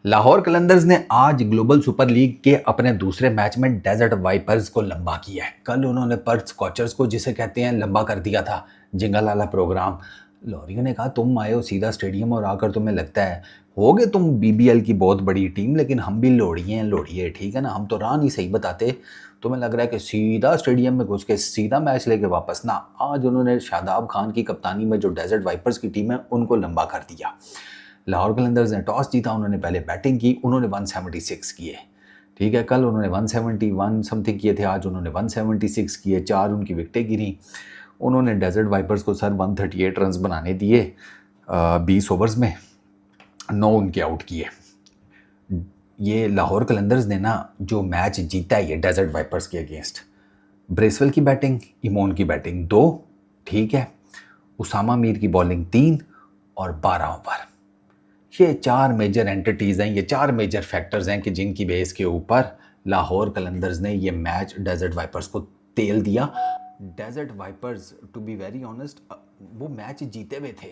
लाहौर कलंदर्स ने आज global super league के अपने दूसरे मैच में डेजर्ट वाइपर्स को लंबा किया है। कल उन्होंने पर्थ स्कॉचर्स को, जिसे कहते हैं, लंबा कर दिया था। जिंगलाला प्रोग्राम। लॉरियो ने कहा, तुम आए हो सीधा स्टेडियम और आकर तुम्हें लगता है होगे तुम बीबीएल की बहुत बड़ी टीम, लेकिन हम भी लोड़िए हैं, लोड़िए, ठीक है ना। हम तो राह नहीं सही बताते। तुम्हें लग रहा है कि सीधा स्टेडियम में घुस के सीधा मैच लेके वापस ना। आज उन्होंने शादाब खान की कप्तानी में जो डेजर्ट वाइपर्स की टीम है उनको लंबा कर दिया। लाहौर कलंदर्स ने टॉस जीता, उन्होंने पहले बैटिंग की, उन्होंने 176 किए। ठीक है, कल उन्होंने 171 समथिंग किए थे, आज उन्होंने 176 किए, 4 उनकी विकटें गिरी। उन्होंने डेजर्ट वाइपर्स को सर 138 रन बनाने दिए 20 ओवर्स में, 9 उनके आउट किए। ये लाहौर कलंदर्स ने ना जो मैच जीता है ये डेजर्ट वाइपर्स के अगेंस्ट, ब्रेसवेल की बैटिंग, इमोन की बैटिंग 2, ठीक है, उसामा मीर की बॉलिंग 3 और 12 ओवर। ये 4 मेजर एंटिटीज़ हैं, ये 4 मेजर फैक्टर्स हैं कि जिनकी बेस के ऊपर लाहौर कलंदर्स ने ये मैच डेजर्ट वाइपर्स को तेल दिया। Desert wipers, to be very honest, वो मैच जीते हुए थे।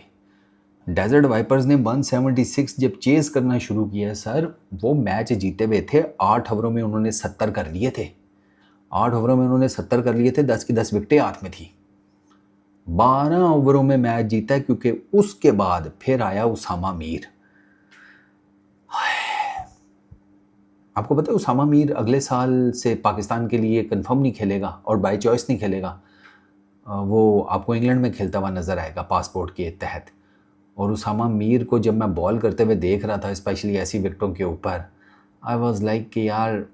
डेजर्ट वाइपर्स ने 176 जब चेस करना शुरू किया सर, वो मैच जीते हुए थे। 8 ओवरों में उन्होंने 70 कर लिए थे। 8 ओवरों में उन्होंने 70 कर लिए थे, 10 की 10 विकटें हाथ में थी। 12 ओवरों में मैच जीता, क्योंकि उसके बाद फिर आया उसामा मीर। आपको पता है उसामा मीर अगले साल से पाकिस्तान के लिए कंफर्म नहीं खेलेगा और बाय चॉइस नहीं खेलेगा। वो आपको इंग्लैंड में खेलता हुआ नज़र आएगा पासपोर्ट के तहत। और उसामा मीर को जब मैं बॉल करते हुए देख रहा था, स्पेशली ऐसी विकेटों के ऊपर, आई वाज लाइक कि यार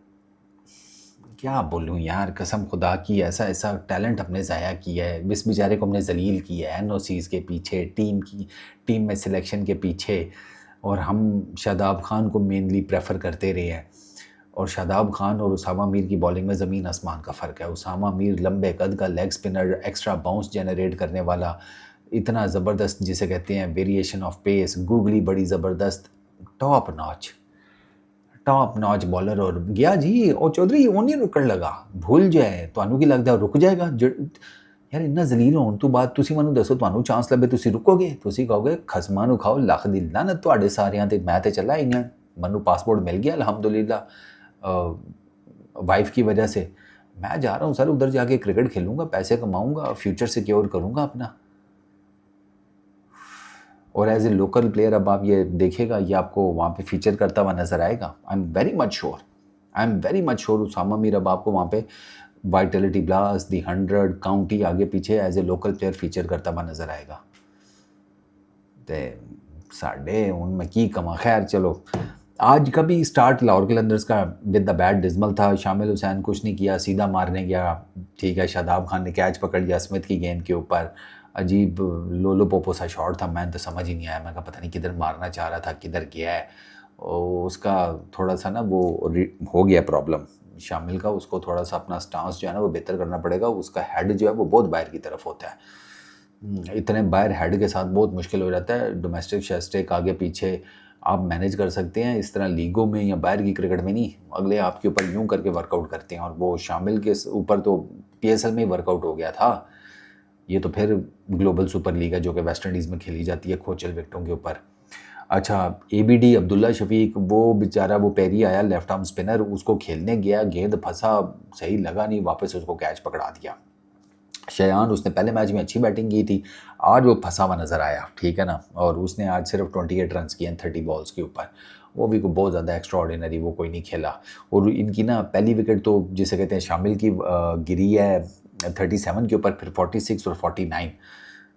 क्या बोलूँ यार, कसम खुदा की, ऐसा ऐसा टैलेंट हमने ज़ाया किया है, इस बेचारे को हमने जलील किया है एनओसीज़ के पीछे, टीम में सिलेक्शन के पीछे। और हम शादाब खान को मेनली प्रेफर करते रहे हैं। और शादाब खान और उसामा मीर की बॉलिंग में ज़मीन आसमान का फ़र्क है। उसामा मीर लंबे कद का leg spinner, extra bounce generate करने वाला, इतना ज़बरदस्त, जिसे कहते हैं वेरिएशन ऑफ पेस, गूगली बड़ी ज़बरदस्त, टॉप नॉच बॉलर। और गया जी, और चौधरी वो नहीं रुकन लगा, भूल जाए तो की लगता रुक जाएगा। यार इन्ना जलील होने तो बाद तुसी मैनू दसो, ਤੁਹਾਨੂੰ ਚਾਂਸ ਲੱਭੇ ਤੁਸੀਂ ਰੁਕੋਗੇ? ਤੁਸੀਂ ਕਹੋਗੇ ਖਸਮਾਂ ਨੂੰ ਖਾਓ, ਲੱਖ ਦੀ ਲਾਨਤ ਤੁਹਾਡੇ ਸਾਰਿਆਂ ਤੇ। मैं तो चला इंग्लैंड, मनु पासपोर्ट मिल गया अल्हम्दुलिल्लाह वाइफ की वजह से। मैं जा रहा हूँ सर, उधर जाके क्रिकेट खेलूँगा, पैसे कमाऊँगा, फ्यूचर सिक्योर करूँगा अपना। और एज ए लोकल प्लेयर अब आप ये देखिएगा, ये आपको वहाँ पे फीचर करता हुआ नज़र आएगा। I am very much sure Usama Mir अब आपको वहाँ पे वाइटलिटी ब्लास्ट, दी 100 काउंटी आगे पीछे as a local player feature करता हुआ नज़र आएगा। तो साढ़े उनमें की कमा। खैर चलो, आज का भी स्टार्ट लाहौर कलंदर्स का विद द बैट डिज़मल था। शामिल हुसैन कुछ नहीं किया, सीधा मारने गया, ठीक है। शादाब खान ने कैच पकड़ लिया स्मिथ की गेंद के ऊपर, अजीब लोलो पोपो सा शॉट था, मैंने तो समझ ही नहीं आया। मैं कहा पता नहीं किधर मारना चाह रहा था, किधर गया है। उसका थोड़ा सा ना वो हो गया प्रॉब्लम शामिल का, उसको थोड़ा सा अपना स्टांस जो है ना वो बेहतर करना पड़ेगा। उसका हेड जो है वो बहुत बाहर की तरफ होता है, इतने बाहर हेड के साथ बहुत मुश्किल हो जाता है। डोमेस्टिक शेस्टेक आगे पीछे आप मैनेज कर सकते हैं, इस तरह लीगों में या बाहर की क्रिकेट में नहीं। अगले आपके ऊपर यूँ करके वर्कआउट करते हैं, और वो शामिल के ऊपर तो PSL में ही वर्कआउट हो गया था। ये तो फिर ग्लोबल सुपर लीग है जो कि वेस्ट इंडीज़ में खेली जाती है खोचल विकेटों के ऊपर। अच्छा, ABD अब्दुल्ला शफीक, वो बेचारा वो पैरी आया लेफ्ट आर्म स्पिनर, उसको खेलने गया, गेंद फंसा, सही लगा नहीं, वापस उसको कैच पकड़ा दिया। शयान, उसने पहले मैच में अच्छी बैटिंग की थी, आज वो फंसा हुआ नज़र आया, ठीक है ना। और उसने आज सिर्फ 28 रन किए हैं 30 बॉल्स के ऊपर, वो भी बहुत ज़्यादा एक्स्ट्रा ऑर्डिनरी वो कोई नहीं खेला। और इनकी ना पहली विकेट तो जिसे कहते हैं शामिल की गिरी है 37 के ऊपर, फिर 46 और 49,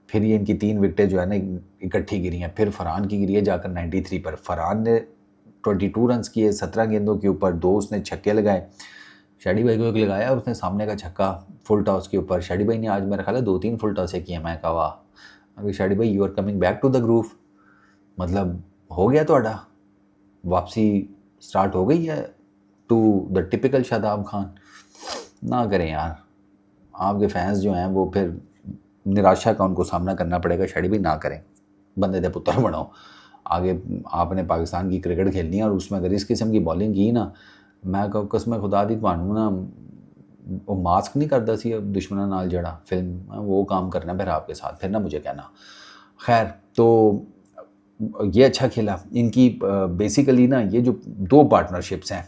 फिर ये इनकी 3 विकेटें जो है ना इकट्ठी गिरी हैं। फिर फरहान की गिरी है जाकर 93 पर। फरहान ने 22 रन किए 17 गेंदों के ऊपर, 2 उसने छक्के लगाए। शैडी भाई को एक लगाया उसने सामने का छक्का फुल टॉस के ऊपर। शैडी भाई ने आज मेरा ख्याल है 2-3 फुल टॉसें किए। मैं कहा वाह, अभी शैडी भाई you are coming back to the groove, मतलब हो गया ਤੁਹਾਡਾ, वापसी स्टार्ट हो गई है to the typical Shadab Khan. ना करें यार, आपके फैंस जो हैं वो फिर निराशा का उनको सामना करना पड़ेगा। शैडी भाई ना करें, बंदे दे पुत्र बनो। आगे आपने पाकिस्तान की क्रिकेट खेलनी है, और उसमें अगर इस किस्म की बॉलिंग की ना, मैं कसम खुदा दी ਤੁਹਾਨੂੰ ना वो मास्क नहीं करता सी दुश्मनों नाल जड़ा फिल्म, वो काम करना फिर आपके साथ, फिर ना मुझे कहना। खैर, तो ये अच्छा खेला। इनकी बेसिकली ना ये जो दो पार्टनरशिप्स हैं,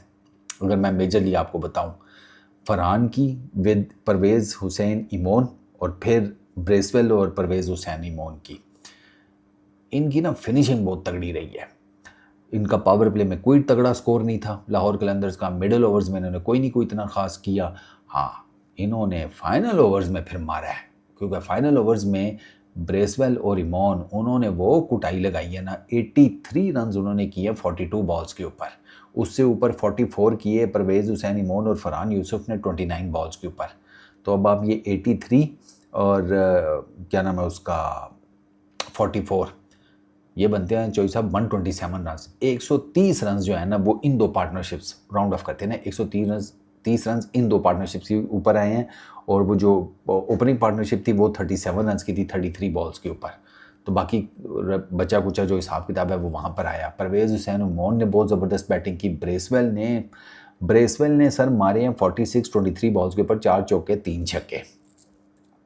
अगर मैं मेजरली आपको बताऊं, फरहान की विद परवेज़ हुसैन इमोन और फिर ब्रेसवेल और परवेज़ हुसैन इमोन की, इनकी ना फिनिशिंग बहुत तगड़ी रही है। इनका पावर प्ले में कोई तगड़ा स्कोर नहीं था लाहौर कलंदर्स का, मिडल ओवर्स में इन्होंने कोई इतना ख़ास किया। हाँ, इन्होंने फाइनल ओवर्स में फिर मारा है, क्योंकि फाइनल ओवर्स में ब्रेसवेल और इमोन उन्होंने वो कुटाई लगाई है ना। 83 रन उन्होंने किए 42 बॉल्स के ऊपर, उससे ऊपर 44 किए परवेज़ हुसैन इमोन और फरहान यूसुफ ने 29 बॉल्स के ऊपर। तो अब आप ये 83 और क्या नाम है उसका 44, ये बनते हैं चौधरी साहब 127 रन। 130 रन जो है ना वो इन दो पार्टनरशिप्स राउंड ऑफ करते हैं ना, 130 रन इन दो पार्टनरशिप्स के ऊपर आए हैं। और वो जो ओपनिंग पार्टनरशिप थी वो 37 रन की थी 33 बॉल्स के ऊपर। तो बाकी बचा कुचा जो हिसाब किताब है वो वहाँ पर आया। परवेज़ हुसैन उमोन ने बहुत ज़बरदस्त बैटिंग की। ब्रेसवेल ने सर मारे हैं 46-23 बॉल्स के ऊपर 4 चौके 3 छक्के।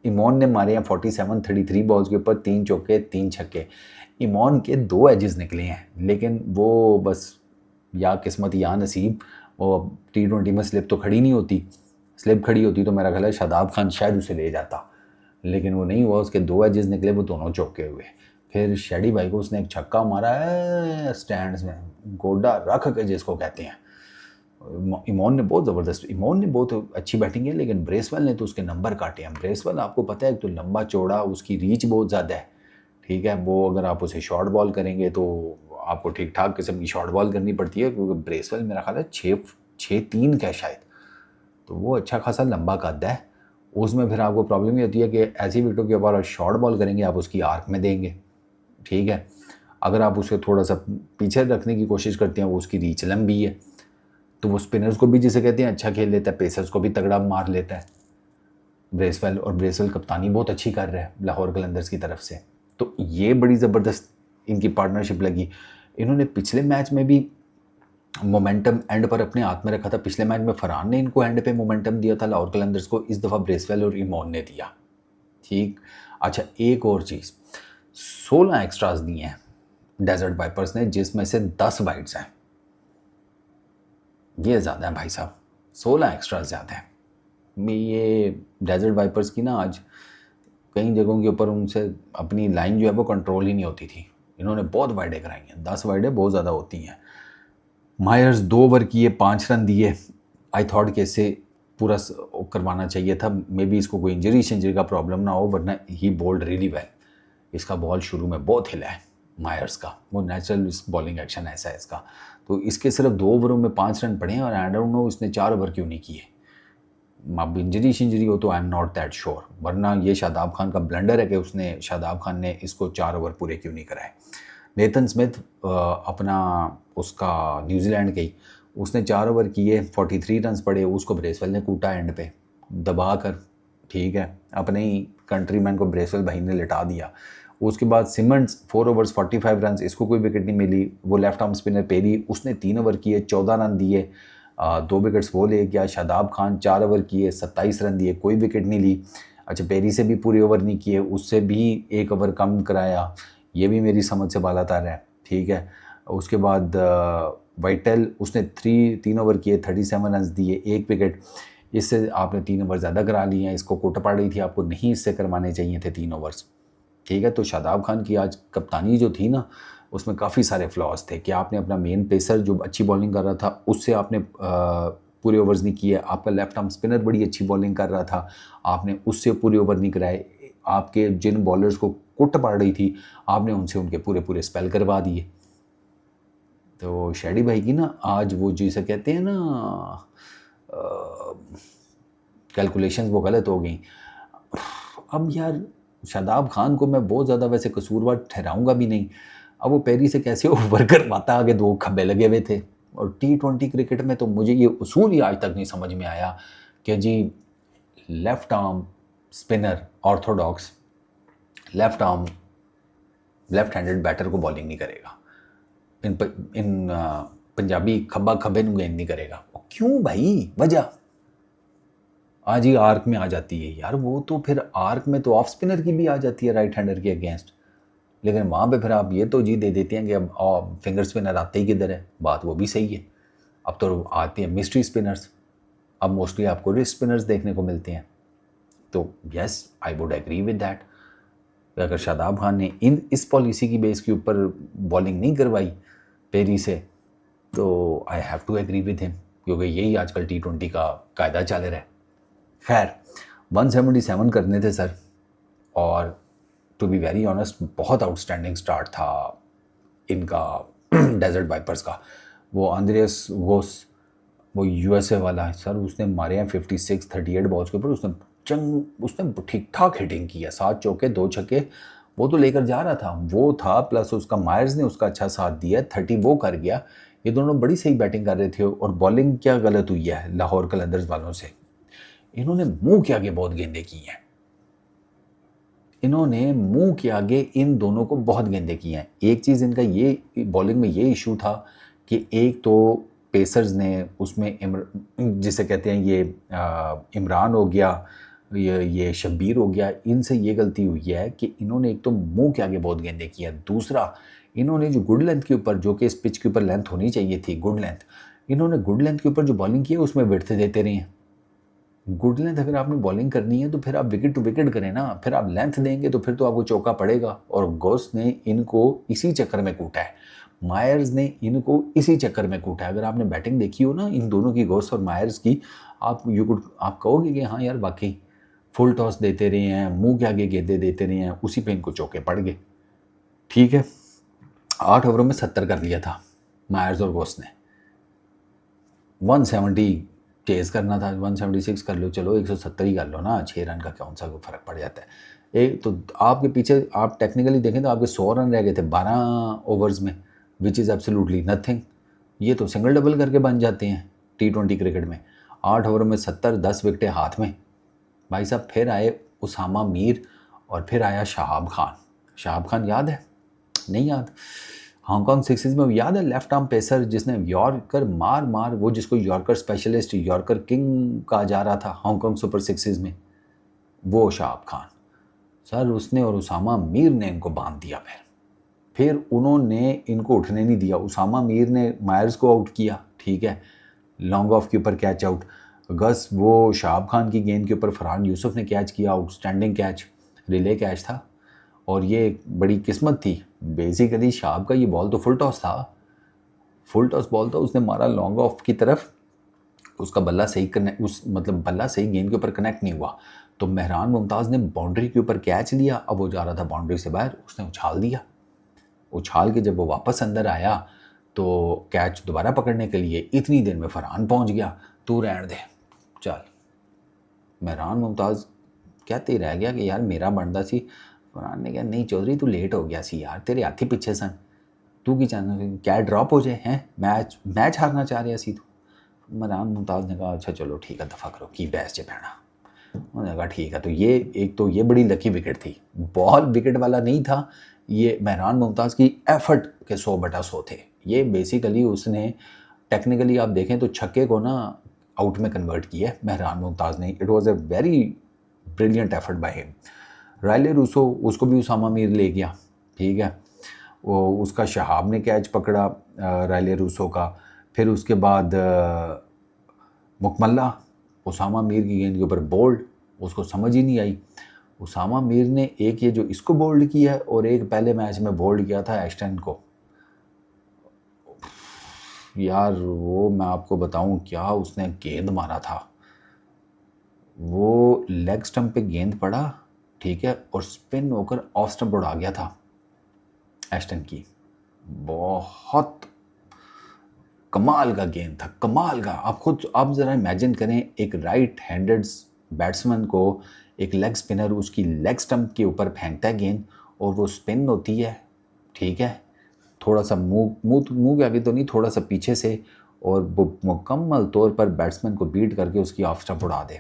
इमोन ने मारे हैं 47-33 बॉल्स के ऊपर 3 चौके 3 छक्के। इमोन के 2 एजेस निकले हैं, लेकिन वो बस या किस्मत या नसीब, वो T20 में स्लिप तो खड़ी नहीं होती। स्लिप खड़ी होती तो मेरा ख्याल है शादाब खान शायद उसे ले जाता, लेकिन वो नहीं हुआ। उसके 2 एजेस निकले, वो दोनों चौके हुए। फिर शेडी भाई को उसने एक छक्का मारा है स्टैंड्स में, गोडा रख के जिसको कहते हैं। इमोन ने बहुत अच्छी बैटिंग है, लेकिन ब्रेसवेल ने तो उसके नंबर काटे हैं। ब्रेसवेल आपको पता है तो लंबा चौड़ा, उसकी रीच बहुत ज़्यादा है, ठीक है। वो अगर आप उसे शॉर्ट बॉल करेंगे तो आपको ठीक ठाक किस्म की शॉर्ट बॉल करनी पड़ती है, क्योंकि ब्रेसवेल मेरा ख्याल है 6'3" का है शायद, तो वो अच्छा खासा लंबा कद है। उसमें फिर आपको प्रॉब्लम ये होती है कि ऐसी विकेटों के ऊपर शॉर्ट बॉल करेंगे आप उसकी आर्क में देंगे, ठीक है। अगर आप उसे थोड़ा सा पीछे रखने की कोशिश करते हैं, वो उसकी रीच लंबी है, तो वो स्पिनर्स को भी जिसे कहते हैं अच्छा खेल लेता है, पेसर्स को भी तगड़ा मार लेता है ब्रेसवेल। और ब्रेसवेल कप्तानी बहुत अच्छी कर रहा है लाहौर कलंदर्स की तरफ से। तो ये बड़ी ज़बरदस्त इनकी पार्टनरशिप लगी। इन्होंने पिछले मैच में भी मोमेंटम एंड पर अपने हाथ में रखा था। पिछले मैच में फरहान ने इनको एंड पे मोमेंटम दिया था लाहौर कलंदर्स को, इस दफ़ा ब्रेसवेल और इमोन ने दिया, ठीक। अच्छा, एक और चीज़, 16 एक्स्ट्राज दिए हैं डेजर्ट वाइपर्स ने, जिसमें से 10 वाइड्स हैं। ये ज़्यादा है भाई साहब, 16 एक्स्ट्राज ज़्यादा है। ये डेजर्ट वाइपर्स की ना आज कई जगहों के ऊपर उनसे अपनी लाइन जो है वो कंट्रोल ही नहीं होती थी। इन्होंने बहुत वाइडें कराई हैं, 10 वाइडें बहुत ज़्यादा होती हैं। मायर्स 2 ओवर किए 5 रन दिए। आई थॉट कि इससे पूरा करवाना चाहिए था, मे बी इसको कोई इंजरी का प्रॉब्लम ना हो, वरना ही बोल्ड रियली वेल। इसका बॉल शुरू में बहुत हिला है मायर्स का, वो नेचुरल बॉलिंग एक्शन ऐसा है इसका। तो इसके सिर्फ 2 ओवरों में 5 रन पड़े हैं, और आई डोंट नो इसने 4 ओवर क्यों नहीं किए। अब इंजरी हो तो I am not that sure, वरना ये शादाब खान का ब्लंडर है कि शादाब खान ने इसको 4 ओवर पूरे क्यों नहीं कराए। नेथन स्मिथ अपना उसका न्यूजीलैंड के, उसने 4 ओवर किए 43 रन पड़े, उसको ब्रेसवेल ने कूटा एंड पे दबा कर, ठीक है। अपने ही कंट्रीमैन को ब्रेसवेल भाई ने लिटा दिया। उसके बाद सिमंड्स 4 ओवर्स 45 रन, इसको कोई विकेट नहीं मिली। वो लेफ्ट आर्म स्पिनर पेरी, उसने 3 ओवर किए 14 रन दिए, 2 विकेट्स वो ले गया। शादाब खान 4 ओवर किए 27 रन दिए, कोई विकेट नहीं ली। अच्छा, पेरी से भी पूरे ओवर नहीं किए, उससे भी 1 ओवर कम कराया, ये भी मेरी समझ से बाला तार है, ठीक है। उसके बाद वाइटेल, उसने 3 ओवर किए 37 रन दिए, 1 विकेट। इससे आपने 3 ओवर ज़्यादा करा लिए हैं, इसको कोटा पड़ रही थी, आपको नहीं इससे करवाने चाहिए थे 3 ओवर्स, ठीक है। तो शादाब खान की आज कप्तानी जो थी ना, उसमें काफ़ी सारे फ्लॉज थे कि आपने अपना मेन पेसर जो अच्छी बॉलिंग कर रहा था उससे आपने पूरे ओवर्स नहीं किए। आपका लेफ्ट आर्म स्पिनर बड़ी अच्छी बॉलिंग कर रहा था, आपने उससे पूरे ओवर नहीं कराए। आपके जिन बॉलर्स को कुट पड़ रही थी, आपने उनसे उनके पूरे स्पेल करवा दिए। तो शेडी भाई की ना आज वो जिसे कहते हैं ना कैलकुलेशंस वो गलत हो गई। अब यार शादाब खान को मैं बहुत ज़्यादा वैसे कसूरवार ठहराऊंगा भी नहीं। अब वो पेरी से कैसे ओवर करवाता, आगे 2 खब्बे लगे हुए थे। और T20 क्रिकेट में तो मुझे ये उसूल ही आज तक नहीं समझ में आया कि जी left arm spinner orthodox left handed batter को बॉलिंग नहीं करेगा, इन पंजाबी खब्बा खब्बे नु गेंद नहीं करेगा। क्यों भाई, वजह आज ही आर्क में आ जाती है यार। वो तो फिर आर्क में तो ऑफ स्पिनर की भी आ जाती है राइट हैंडर के अगेंस्ट। लेकिन वहाँ पे फिर आप ये तो जी दे देते हैं कि अब फिंगर स्पिनर आते ही किधर है, बात वो भी सही है। अब तो आती हैं मिस्ट्री स्पिनर्स, अब मोस्टली आपको रिस्ट स्पिनर्स देखने को मिलते हैं। तो yes, I would agree with that. अगर शादाब खान ने इस पॉलिसी की बेस के ऊपर बॉलिंग नहीं करवाई पेरी से, तो I have to agree with him, क्योंकि यही आजकल T20 का कायदा चल रहा है। खैर 177 करने थे सर, और टू बी वेरी ऑनेस्ट बहुत आउटस्टैंडिंग स्टार्ट था इनका डेजर्ट वाइपर्स का। वो आंद्रेस वोस, वो USA वाला है सर, उसने मारे हैं 56 38 बॉल्स के ऊपर, उसने ठीक ठाक हिटिंग की है, 7 चौके 2 छक्के, वो तो लेकर जा रहा था, वो था प्लस उसका मायर्स ने उसका अच्छा साथ दिया, 30 वो कर गया। ये दोनों बड़ी सही बैटिंग कर रहे थे। और बॉलिंग क्या गलत हुई है लाहौर कलंदर्स वालों से, इन्होंने मुंह के आगे बहुत गेंदें की हैं, इन्होंने मुंह के आगे इन दोनों को बहुत गेंदें की हैं। एक चीज़ इनका ये बॉलिंग में ये इशू था कि एक तो पेसर्स ने उसमें जिसे कहते हैं ये इमरान हो गया, ये शब्बीर हो गया, इनसे ये गलती हुई है कि इन्होंने एक तो मुंह के आगे बहुत गेंदें की है, दूसरा इन्होंने जो गुड लेंथ के ऊपर, जो कि इस पिच के ऊपर लेंथ होनी चाहिए थी गुड लेंथ, इन्होंने गुड लेंथ के ऊपर जो बॉलिंग की है उसमें विड्थ देते रहे हैं। गुड लेंथ अगर आपने बॉलिंग करनी है तो फिर आप विकेट टू विकेट करें ना, फिर आप लेंथ देंगे तो फिर तो आपको चौका पड़ेगा। और गोस ने इनको इसी चक्कर में कूटा है, मायर्स ने इनको इसी चक्कर में कूटा है। अगर आपने बैटिंग देखी हो ना इन दोनों की, गोस और मायर्स की, आप कहोगे कि हाँ यार वाकई फुल टॉस देते रहे हैं, मुंह के आगे गेंदे देते रहे हैं, उसी पे इनको चौके पड़ गए। ठीक है, 8 ओवरों में 70 कर लिया था मायर्स और गोस ने। 170 चेज करना था, 176 कर लो, चलो 170 ही कर लो ना, 6 रन का कौन सा फ़र्क पड़ जाता है। एक तो आपके पीछे आप टेक्निकली देखें तो आपके 100 रन रह गए थे 12 ओवर्स में, विच इज़ एब्सोल्युटली नथिंग। ये तो सिंगल डबल करके बन जाते हैं T20 क्रिकेट में। 8 ओवर में 70, 10 विकेटें हाथ में भाई साहब। फिर आए उसामा मीर और फिर आया शहाब खान। शहाब खान याद है? नहीं याद? हांगकॉन्ग सिक्सेस में याद है लेफ्ट आर्म पेसर जिसने यॉर्कर मार वो जिसको यॉर्कर स्पेशलिस्ट, यॉर्कर किंग कहा जा रहा था हांगकॉन्ग सुपर सिक्सेस में, वो शहाब खान सर, उसने और उसामा मीर ने इनको बांध दिया। फिर उन्होंने इनको उठने नहीं दिया। उसामा मीर ने मायर्स को आउट किया, ठीक है, लॉन्ग ऑफ के ऊपर कैच आउट। गस वो शहाब खान की गेंद के ऊपर फरहान यूसुफ ने कैच किया, आउटस्टैंडिंग कैच, रिले कैच था। और ये बड़ी किस्मत थी बेसिकली, शहाब का ये बॉल तो फुल टॉस था, फुल टॉस बॉल था, उसने मारा लॉन्ग ऑफ की तरफ, उसका बल्ला सही बल्ला सही गेंद के ऊपर कनेक्ट नहीं हुआ, तो मेहरान मुमताज़ ने बाउंड्री के ऊपर कैच लिया। अब वो जा रहा था बाउंड्री से बाहर, उसने उछाल दिया। उछाल के जब वो वापस अंदर आया तो कैच दोबारा पकड़ने के लिए इतनी देर में फरहान पहुंच गया, तू रहने दे चल। मेहरान मुमताज़ कहते ही रह गया कि यार मेरा बनता सी। फरहान ने कहा नहीं चौधरी तू लेट हो गया सी यार, तेरे हाथी पीछे सन, तू की चाहना क्या ड्रॉप हो जाए हैं, मैच हारना चाह रहा सी तू। मेहरान मुमताज़ ने कहा अच्छा चलो ठीक है दफ़ा करो की बहस चे पैना। उन्होंने कहा ठीक है। तो ये एक तो ये बड़ी लकी विकेट थी, बॉल विकेट वाला नहीं था, ये मेहरान मुमताज़ की एफर्ट के 100/100 थे। ये बेसिकली उसने टेक्निकली आप देखें तो छक्के को ना आउट में कन्वर्ट किया है मेहरान मुमताज़ ने। It was a very brilliant effort by him. रायले रूसो, उसको भी उसामा मीर ले गया, ठीक है, वो उसका शहाब ने कैच पकड़ा रायले रूसो का। फिर उसके बाद मुकमल्ला उसामा मीर की गेंद के ऊपर बोल्ड, उसको समझ ही नहीं आई। उसामा मीर ने एक ये जो इसको बोल्ड किया है और एक पहले मैच में बोल्ड किया था एस्टन को। यार वो मैं आपको बताऊं क्या उसने गेंद मारा था, वो लेग स्टंप पे गेंद पड़ा, ठीक है, और स्पिन होकर ऑफ स्टंप उड़ा गया था एस्टन की। बहुत कमाल का गेंद था, कमाल का। आप ज़रा इमेजिन करें एक राइट हैंडेड बैट्समैन को एक लेग स्पिनर उसकी लेग स्टंप के ऊपर फेंकता है गेंद और वो स्पिन होती है, ठीक है, थोड़ा सा मुंह के आगे तो नहीं, थोड़ा सा पीछे से, और वो मुकम्मल तौर पर बैट्समैन को बीट करके उसकी ऑफ स्टंप उड़ा दे।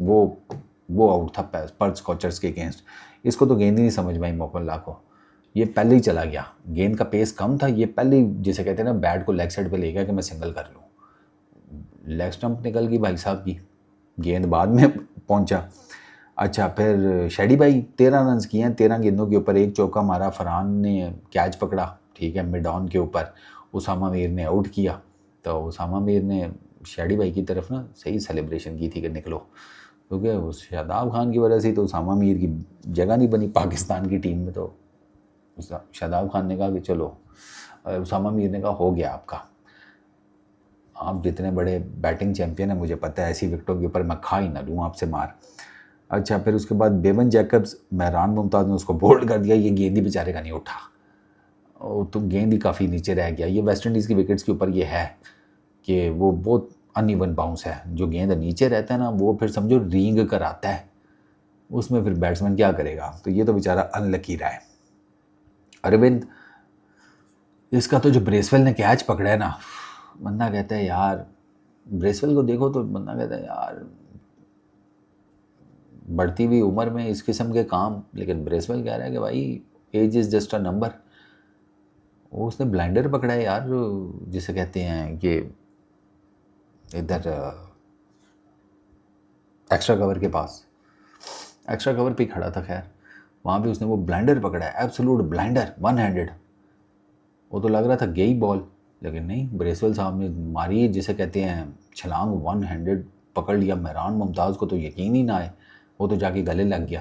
वो आउट था पर्थ स्कॉचर्स के अगेंस्ट। इसको तो गेंद ही नहीं समझ में आई मोकल्ला को, ये पहले ही चला गया, गेंद का पेस कम था, ये पहले ही जिसे कहते हैं ना बैट को लेग साइड पे ले गया कि मैं सिंगल कर लूँ। लेग स्टंप निकल गई भाई साहब की, गेंद बाद में पहुंचा। अच्छा, फिर शेडी भाई 13 रन किए हैं 13 गेंदों के ऊपर, एक चौका मारा, फरहान ने कैच पकड़ा, ठीक है, मिड ऑन के ऊपर, उसामा मीर ने आउट किया। तो उसामा मीर ने शेडी भाई की तरफ ना सही सेलिब्रेशन की थी कि निकलो, क्योंकि उस शादाब खान की वजह से तो उसामा मीर की जगह नहीं बनी पाकिस्तान की टीम में। तो शादाब खान ने कहा कि चलो, उसामा मीर ने कहा हो गया आपका, आप जितने बड़े बैटिंग चैंपियन हैं मुझे पता है, ऐसी विकेटों के ऊपर मैं खा ही ना लूँ आपसे मार। अच्छा, फिर उसके बाद बेवन जैकब्स, मेहरान मुमताज़ ने उसको बोल्ड कर दिया, ये गेंद ही बेचारे का नहीं उठा, तो गेंद ही काफ़ी नीचे रह गया। ये वेस्ट इंडीज़ की विकेट्स के ऊपर ये है कि वो बहुत अनइवन बाउंस है, जो गेंद नीचे रहता है ना वो फिर समझो रींग कर आता है, उसमें फिर बैट्समैन क्या करेगा। तो ये तो बेचारा अनलकी रहा है। अरविंद, इसका तो जो ब्रेसवेल ने कैच पकड़ा है ना, बंदा कहता है यार, ब्रेसवेल को देखो तो बंदा कहता है यार, बढ़ती हुई उम्र में इस किस्म के काम, लेकिन ब्रेसवेल कह रहा है कि भाई age is just a number. वो उसने ब्लाइंडर पकड़ा है यार, जिसे कहते हैं कि इधर एक्स्ट्रा कवर के पास, एक्स्ट्रा कवर पे खड़ा था, खैर वहाँ भी उसने वो ब्लाइंडर पकड़ा है, एब्सोल्यूट ब्लाइंडर, वन हैंडेड। वो तो लग रहा था गई बॉल, लेकिन नहीं, ब्रेसवेल साहब ने मारी जिसे कहते हैं छलांग, वन हैंडेड पकड़ लिया। मेहरान मुमताज़ को तो यकीन ही ना आए, वो तो जाके गले लग गया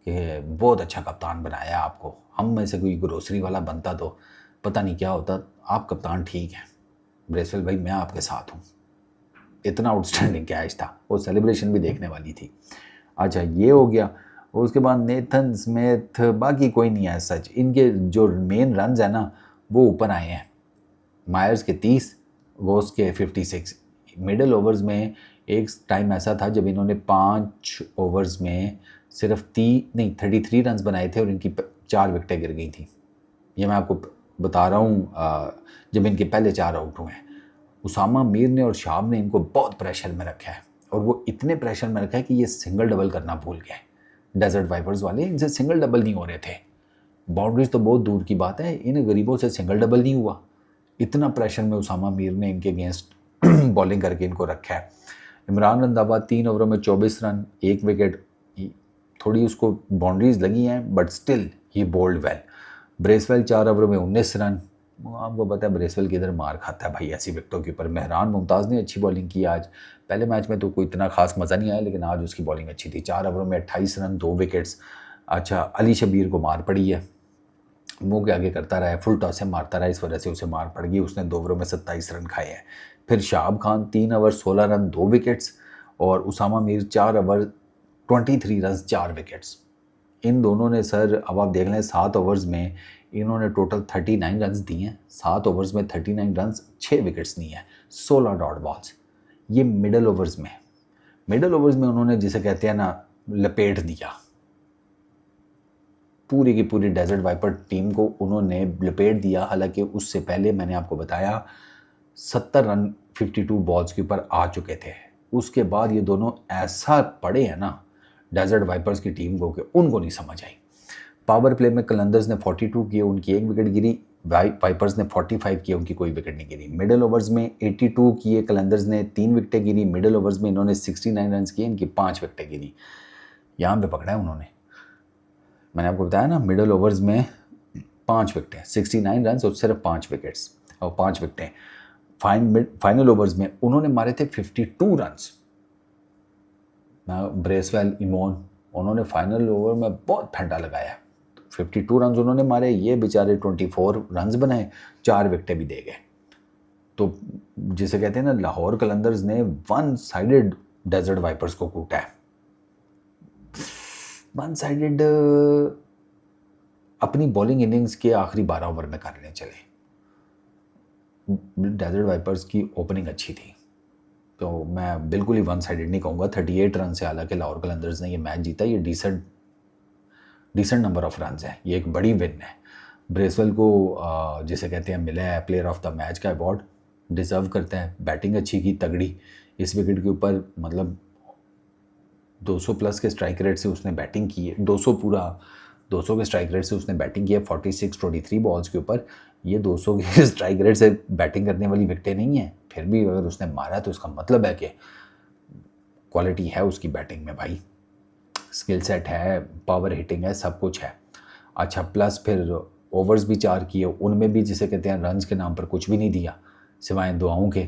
कि बहुत अच्छा कप्तान बनाया आपको, हम में से कोई ग्रोसरी वाला बनता तो पता नहीं क्या होता, आप कप्तान ठीक हैं ब्रेसवेल भाई, मैं आपके साथ हूँ। इतना आउटस्टैंडिंग कैच था, वो सेलिब्रेशन भी देखने वाली थी। अच्छा, ये हो गया। और उसके बाद नेथन स्मिथ, बाकी कोई नहीं है सच, इनके जो मेन रन है ना वो ऊपर आए हैं। मायर्स के 30, वोस के 56। मिडल ओवर्स में एक टाइम ऐसा था जब इन्होंने 5 ओवर्स में सिर्फ 33 रन बनाए थे और इनकी 4 विकेटें गिर गई थी। ये मैं आपको बता रहा हूँ जब इनके पहले 4 आउट हुए हैं। उसामा मीर ने और शाब ने इनको बहुत प्रेशर में रखा है, और वो इतने प्रेशर में रखा है कि ये सिंगल डबल करना भूल गए। डेजर्ट वाइपर्स वाले, इनसे सिंगल डबल नहीं हो रहे थे, बाउंड्रीज तो बहुत दूर की बात है, इन गरीबों से सिंगल डबल नहीं हुआ। इतना प्रेशर में उसामा मीर ने इनके अगेंस्ट बॉलिंग करके इनको रखा है। इमरान रंधावा 3 ओवरों में 24 रन, 1 विकेट, थोड़ी उसको बाउंड्रीज लगी हैं but still he bowled well. Bracewell 4 ओवरों में 19 रन, आपको पता है ब्रेसवेल किधर मार खाता है भाई ऐसी विकेटों के ऊपर। मेहरान मुमताज़ ने अच्छी बॉलिंग की आज, पहले मैच में तो कोई इतना खास मज़ा नहीं आया, लेकिन आज उसकी बॉलिंग अच्छी थी। 4 ओवरों में 28 रन, 2 विकेट्स। अच्छा, अली शबीर को मार पड़ी है, मुंह के आगे करता रहा है, फुल टॉस से मारता रहा, इस वजह से उसे मार पड़ गई, उसने 2 ओवरों में 27 रन खाए हैं। फिर Shahab Khan 3 over 16 run, 2 wickets, और Usama Mir 4 over 23 run, 4 wickets. इन दोनों ने सर, अब आप देख लें, 7 ओवर्स में इन्होंने टोटल 39 रन दिए हैं, 7 ओवर्स में 39 रन, 6 विकेट्स नहीं है, 16 डॉट बॉल्स। ये मिडल ओवर्स में उन्होंने जिसे कहते हैं ना लपेट दिया, पूरी की पूरी डेजर्ट वाइपर टीम को उन्होंने लपेट दिया। हालांकि उससे पहले मैंने आपको बताया 70 रन 52 बॉल्स के ऊपर आ चुके थे। उसके बाद ये दोनों ऐसा पड़े हैं ना डेजर्ट वाइपर्स की टीम को कि उनको नहीं समझ आई। पावर प्ले में कलंदर्स ने 42 किए, उनकी 1 विकेट गिरी, वाइपर्स ने 45 किए, उनकी कोई विकेट नहीं गिरी। मिडल ओवर्स में 82 किए, कलंदर्स ने 3 विकेटें गिरी। मिडल ओवर्स में इन्होंने 69 रन किए, इनकी 5 विकेटें गिरी। यहाँ पे पकड़ा है उन्होंने, मैंने आपको बताया ना, मिडल ओवर्स में 5 विकेटें, 69 रन और सिर्फ 5 विकेट्स और 5 विकेटें। फाइनल ओवर्स में उन्होंने मारे थे 52 रन्स। ब्रेसवेल, इमोन, उन्होंने फाइनल ओवर में बहुत फंडा लगाया, 52 रन उन्होंने मारे, ये बेचारे 24 रन बनाए, 4 विकेटें भी दे गए। तो जिसे कहते हैं ना, लाहौर कलंदर्स ने वन साइडेड डेजर्ट वाइपर्स को कूटा है। वन साइडेड अपनी बॉलिंग इनिंग्स के आखिरी 12 ओवर में करने चले। डेजर्ट वाइपर्स की ओपनिंग अच्छी थी, तो मैं बिल्कुल ही वन साइडेड नहीं कहूँगा। 38 रन से हालांकि लाहौर कलंदर्स ने ये मैच जीता, ये डिसेंट नंबर ऑफ रन है, ये एक बड़ी विन है। ब्रेसवेल को जिसे कहते हैं मिला है प्लेयर ऑफ द मैच का अवार्ड, डिज़र्व करता है, बैटिंग अच्छी की तगड़ी, इस विकेट के ऊपर मतलब 200 प्लस के स्ट्राइक रेट से उसने बैटिंग की है, 200 के स्ट्राइक रेट से उसने बैटिंग की है 46-23 बॉल्स के ऊपर। ये 200 के स्ट्राइक रेट से बैटिंग करने वाली विकेटें नहीं है, फिर भी अगर उसने मारा तो इसका मतलब है कि क्वालिटी है उसकी बैटिंग में भाई। स्किल सेट है, पावर हिटिंग है, सब कुछ है। अच्छा, प्लस फिर ओवर्स भी 4 किए, उनमें भी जिसे कहते हैं रन्स के नाम पर कुछ भी नहीं दिया सिवाय दुआओं के,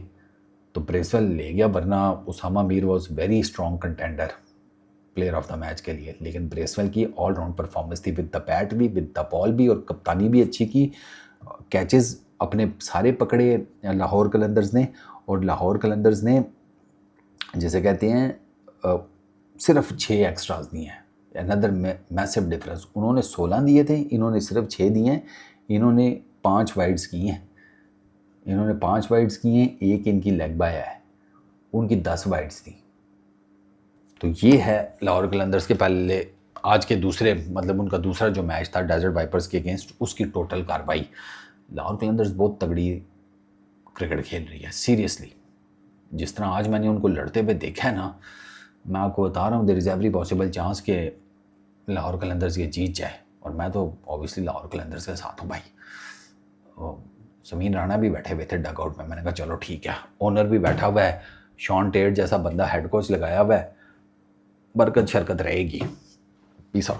तो ब्रेसवेल ले गया। वरना Usama Mir was very strong contender player of the match के लिए, लेकिन ब्रेसवेल की ऑल राउंड परफॉर्मेंस थी, विद द बैट भी, विद द बॉल भी, और कप्तानी भी अच्छी की। कैचेस अपने सारे पकड़े लाहौर कलंदर्स ने, और लाहौर कलंदर्स ने जिसे कहते हैं सिर्फ 6 एक्स्ट्राज दिए हैं। अनदर मैसिव डिफरेंस, उन्होंने 16 दिए थे, इन्होंने सिर्फ 6 दिए हैं। इन्होंने 5 वाइड्स किए हैं, इन्होंने 5 वाइड्स किए हैं, एक इनकी लेग बाय है, उनकी 10 वाइड्स थी। तो ये है लाहौर कलंदर्स के पहले आज के दूसरे, मतलब उनका दूसरा जो मैच था डेजर्ट वाइपर्स के अगेंस्ट, उसकी टोटल कार्रवाई। लाहौर कलंदर्स बहुत तगड़ी क्रिकेट खेल रही है सीरियसली। जिस तरह आज मैंने उनको लड़ते हुए देखा है ना, मैं आपको बता रहा हूँ, there is every possible chance के लाहौर कलंदर्स ये जीत जाए। और मैं तो ऑब्वियसली लाहौर कलंदर्स के साथ हूँ भाई। समीन राणा भी बैठे हुए थे डगआउट में, मैंने कहा चलो ठीक है। ओनर भी बैठा हुआ है, शॉन टेट जैसा बंदा हेड कोच लगाया हुआ है, बरकत शरकत रहेगी। Peace out.